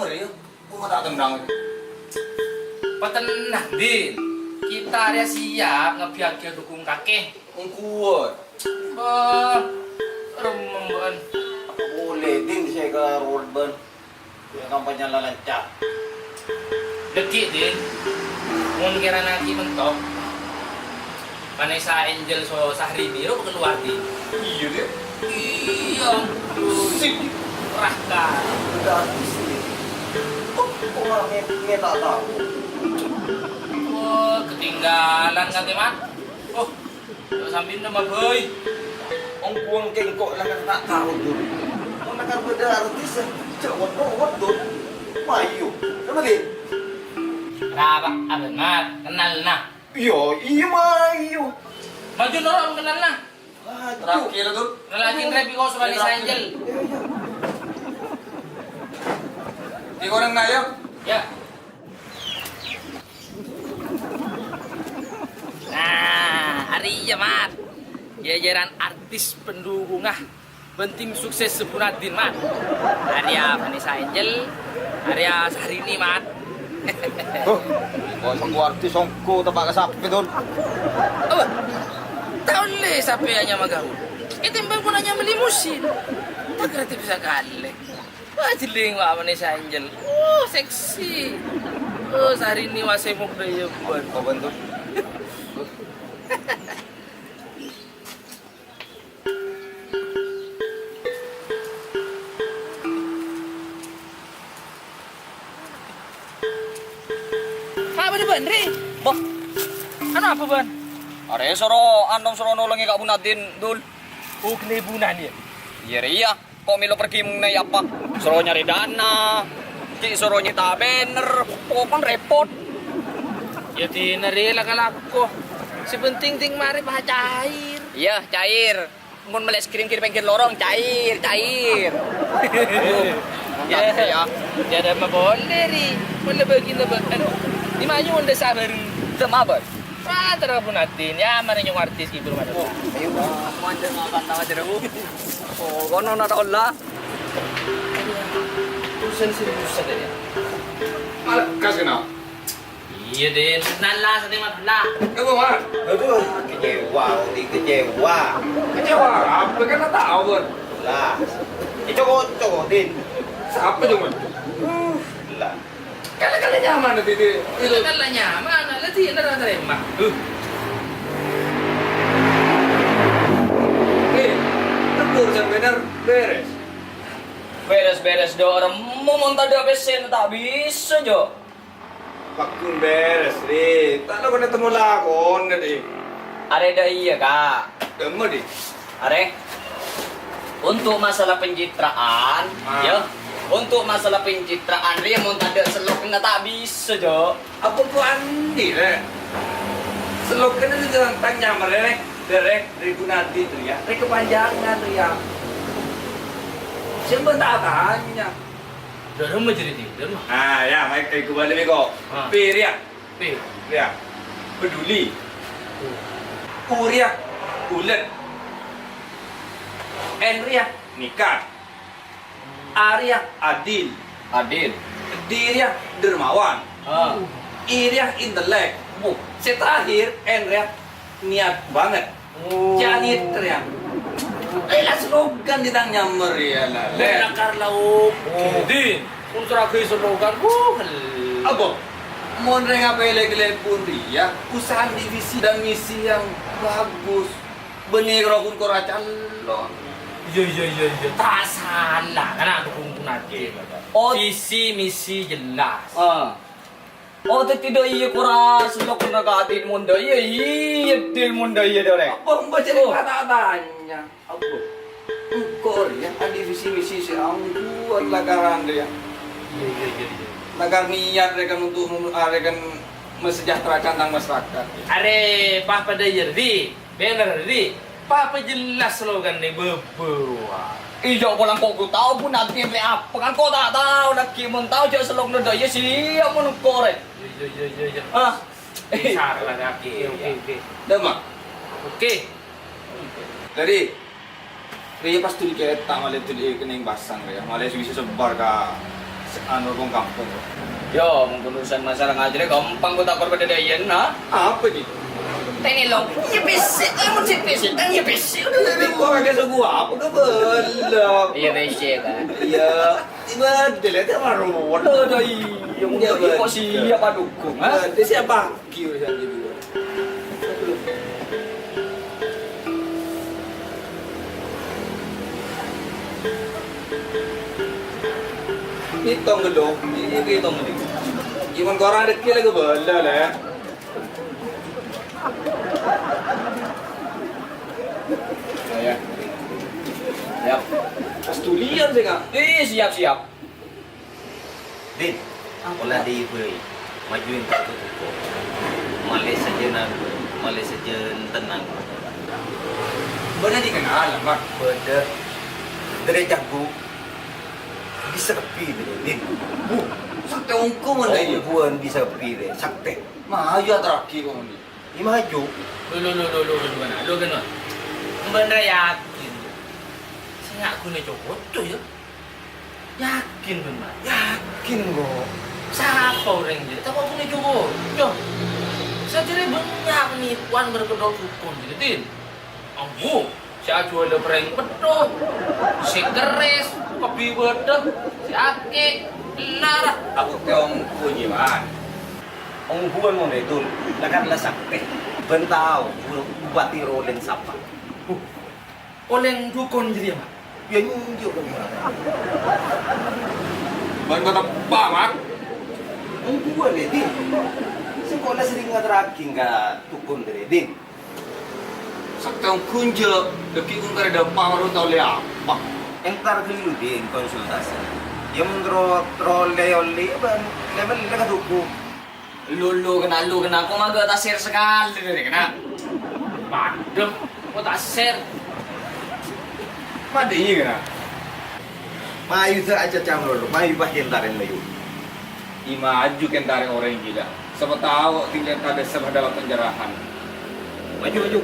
nyammer ya. Gua tak tendang. Petenang, Din. Kita area siap ngebiak dukung kakek. Kuat. Remeng ban. Apa boleh din saya ke Urban? Ya kampanye lancar. Dekik, Din. Mun kira lagi mentok. Vanessa Angel so Sahrini ro keluar Din. Iya deh. Iya. Sip. Raka. Udah habis ini. Kok orangnya tak tahu? Oh, ketinggalan kan, Mat? Oh, sambil nama boy. Ông buông keng kok là tak tahu tuh. Mana kan beda artis cewek tuh. Mayu. Apa din? Raba, abang Mat, kenal nah. Iya Mayu. Maju orang kenal nah. Terakhir tuh. Lagi Repi kau sama Vanessa Angel. Di orang naya. Ya. Nah, hari ya Mat. Jajaran artis pendukung penting sukses Sepunadin Mat. Arya Vanessa Angel, Arya Sahrini Mat. Oh, sang artis songko tapak kasapi tuh. Oh, tahu le sampai hanya magaul. Kita mbak pun hanya melimusin. Tak kreatif bisa kali. Wah, jeling Wak Vanessa Angel. Oh, seksi. Oh, Sahrini masih mau ya buat. Kau bentuk. Apa nih Ban, Ri? Bah, Ano apa Ban? are soro andong soro nolongi Kak Bunadin dul. Oh, kelebunan ya. Iya iya. Kok milo pergi mengenai apa? Soro nyari dana. Ki soro nyita banner. Kok kan repot. Ya tinari lah kalako. Sepenting ting mari bah cair. Iya, cair. Mun meles kirim-kirim pengkir lorong cair. Ya, Ya. ya ada mah boleh Ri. Boleh bagi lebaran. Di mana udah sabar. Tema apa? Ah, terapun atin. Ya, mari nyong artis gitu mana. Ayo, manja ngakan tawa jerabu. Oh, kono na taola. Urusan serius saja ya. Kas kena. Iya Den, nala sa ting matla. Kamu mah? Aduh, kecewa. Kecewa. Apa kan tahu kan? Lah. Itu cokot din. Siapa cuma? Lah. Kala-kala nyaman nanti itu. Itu kan lah nyaman, lah di na terima. Urusan bener beres. Beres do orang mau monta ada pesen tak bisa jo. Pakun beres di. Tak ada ketemu lakon tadi. Are dah iya kak. Temu di. Are. Untuk masalah pencitraan, ya. Untuk masalah pencitraan dia mau ada selok nggak tak bisa jo. Apa tu andi le? Selok kena jangan tanya mereka. Derek dari Gunadi tu ya. Dari kepanjangan tu ya. Siapa tak tanya. Dorong mah jadi dia, dorong. Ah ya, mai kembali bego. Ah. Piria, Pi. ya. Peduli. Uria, ulet. Enria, nikah. Arya, adil. Adil. Diria, dermawan. Ah. Iria, intelek. Bu. Terakhir, Enria, niat banget. Janit teriak. Lah slogan di tang nyammer ya lah. Nakar lauk. Din, kung terakhir slogan, Apa? Mon renga pele pun dia usaha divisi dan misi yang bagus. Benih rokun kora calon. Iya. Tak salah, kan aku kumpul nanti. Oh. Visi misi jelas. Ah. Oh, tidak iya kura selok nagatin munda iya til munda iya dore. Apa baca kata-katanya? Apa? Engkor ya, divisi misi si angku lagaran dia. Iya. Lagar niat rekan untuk rekan mesejahterakan tang masyarakat. Are, papa dayar di, bener di. Papa jelas slogan nih beberapa. Iya pulang kok ku tahu pun nanti apa kan kau tak tahu nak kimun tahu je selok nunda iya sih yang mau korek. Iya. Ah. Salah lagi. Oke. Demak. Oke. Jadi dia pas tuh diketak malah tuh dia kena yang basang ya, malah bisa sebar ke anu kong kampung. Yo, mungkin urusan masalah ngajar gampang kau tak berbeda dayan na. Apa sih? Tani lo, ya besi, lemon sih besi, kan ya besi. Ini gua pakai sugu apa ke belum? Iya besi kan. Iya, tiba dilihat baru. Ada yang Iya, kok siapa dukung? Ah, Dia siapa? Kiu saja dulu. Hitung gedung, ini hitung gedung. Gimana orang dekil lagi bela lah. ya. Siap. Pastulian sih kak. Siap siap. Din, wala di boy. Majuin tak tu ko. Mali saja tenang. Benar dikenal mak. Pada dari jago bisa kepi din. Sakti ungku mana ini? Buan bisa kepi deh. Sakte. Maju atraki kau ni. Ini maju. Lu gimana? Lu kan? Bener yakin. Saya aku nih cokot tuh ya. Yakin benar. Yakin kok. Siapa orang jadi? Tapi aku nih cokot. Yo. Saya kira banyak nih puan berkedok hukum gitu tin. Ambu. Saya jual lepeng pedo. Si keres. Kopi bedek. Si ake. Lara. Aku tiongku gimana? Ang buwan mo na ito, lakan la sakte. Bentao, bati rolen sapa. Oleng dukun jadi apa? Yan yung ko gimana. Ban kata banget. Ang buwan eh, din. Sekolah sering nge-tracking ka tukon dari din. Sakti ungku je. Deki ungku ada paru tau le apa? Entar dulu din konsultasi. Yung trolle oli, ban level ka tuku. Lu kena aku mah gak tasir sekali dari kena. Padem. Kok tak share? Mana ini kena? Mayu sa aja camro, mayu bah kentarin mayu. Ima aju kan tarik orang yang gila. Siapa tahu tinggal kada sama dalam penjarahan. Maju.